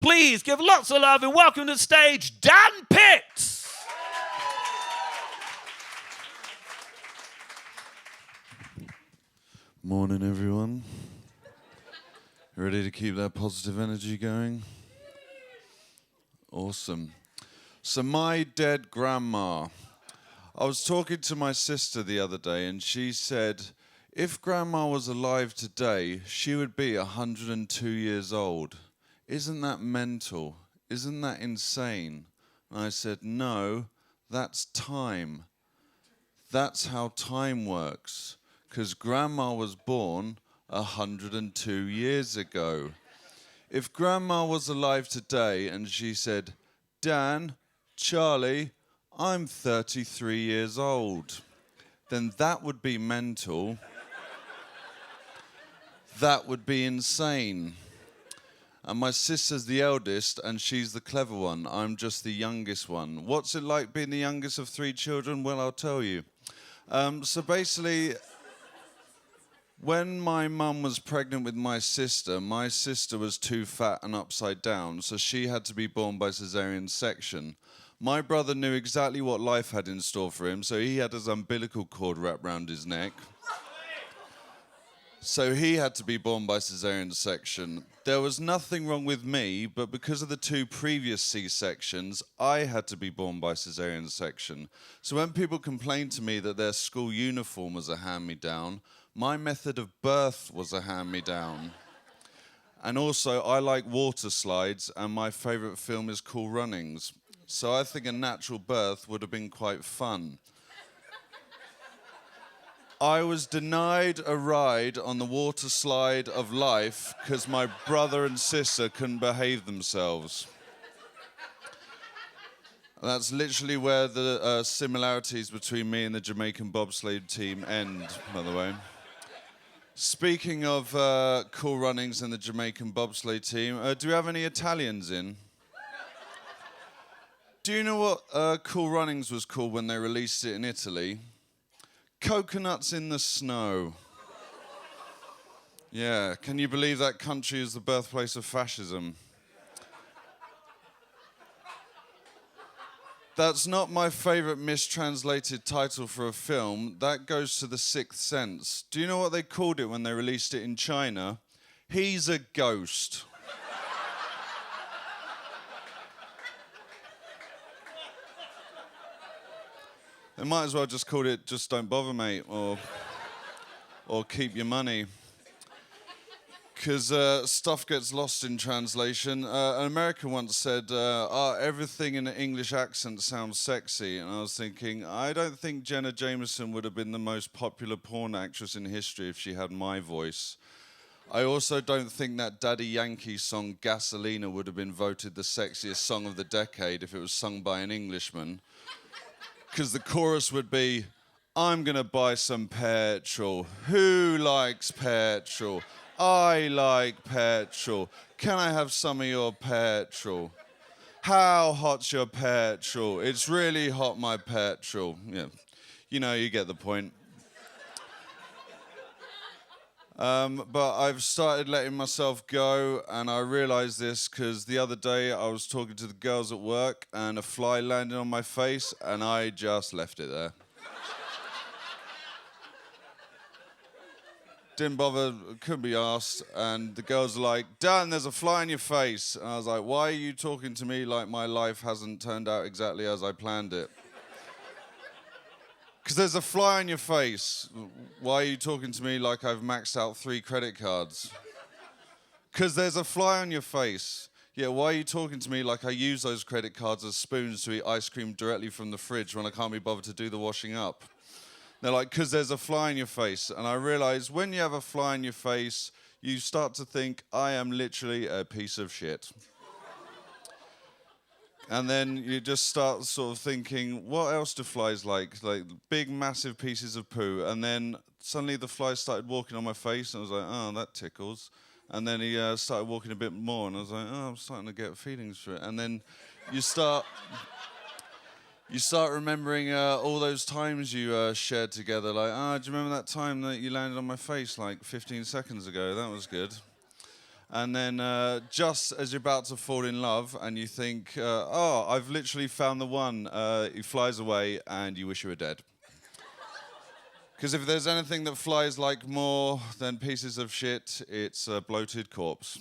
Please give lots of love and welcome to the stage, Dan Pitts. Morning, everyone. Ready to keep that positive energy going? Awesome. So my dead grandma. I was talking to my sister the other day and she said, if grandma was alive today, she would be 102 years old. Isn't that mental? Isn't that insane? And I said, no, that's time. That's how time works. Because grandma was born 102 years ago. If grandma was alive today and she said, Dan, Charlie, I'm 33 years old, then that would be mental. That would be insane. And my sister's the eldest and she's the clever one. I'm just the youngest one. What's it like being the youngest of 3 children? Well, I'll tell you. So basically, when my mum was pregnant with my sister was too fat and upside down, so she had to be born by caesarean section. My brother knew exactly what life had in store for him, so he had his umbilical cord wrapped round his neck. So he had to be born by caesarean section. There was nothing wrong with me, but because of the 2 previous C-sections, I had to be born by caesarean section. So when people complained to me that their school uniform was a hand-me-down, my method of birth was a hand-me-down. And also, I like water slides, and my favourite film is Cool Runnings. So I think a natural birth would have been quite fun. I was denied a ride on the water slide of life because my brother and sister couldn't behave themselves. That's literally where the similarities between me and the Jamaican bobsleigh team end, by the way. Speaking of Cool Runnings and the Jamaican bobsleigh team, do we have any Italians in? Do you know what Cool Runnings was called when they released it in Italy? Coconuts in the snow. Yeah, can you believe that country is the birthplace of fascism? That's not my favourite mistranslated title for a film. That goes to The Sixth Sense. Do you know what they called it when they released it in China? He's a ghost. They might as well just called it Just Don't Bother, Mate, or Keep Your Money. Because stuff gets lost in translation. An American once said, everything in an English accent sounds sexy. And I was thinking, I don't think Jenna Jameson would have been the most popular porn actress in history if she had my voice. I also don't think that Daddy Yankee song Gasolina would have been voted the sexiest song of the decade if it was sung by an Englishman. Because the chorus would be, I'm gonna buy some petrol. Who likes petrol? I like petrol. Can I have some of your petrol? How hot's your petrol? It's really hot, my petrol. Yeah, you know, you get the point. But I've started letting myself go, and I realised this because the other day I was talking to the girls at work and a fly landed on my face and I just left it there. Didn't bother, couldn't be asked, and the girls are like, Dan, there's a fly in your face. And I was like, why are you talking to me like my life hasn't turned out exactly as I planned it? Because there's a fly on your face. Why are you talking to me like I've maxed out 3 credit cards? Because there's a fly on your face. Yeah, why are you talking to me like I use those credit cards as spoons to eat ice cream directly from the fridge when I can't be bothered to do the washing up? They're like, because there's a fly in your face. And I realize when you have a fly in your face, you start to think, I am literally a piece of shit. And then you just start sort of thinking, what else do flies like? Like big, massive pieces of poo. And then suddenly the fly started walking on my face, and I was like, oh, that tickles. And then he started walking a bit more, and I was like, oh, I'm starting to get feelings for it. And then you start remembering all those times you shared together. Like, do you remember that time that you landed on my face like 15 seconds ago? That was good. And then just as you're about to fall in love and you think, oh, I've literally found the one, he flies away and you wish you were dead. Because if there's anything that flies like more than pieces of shit, it's a bloated corpse.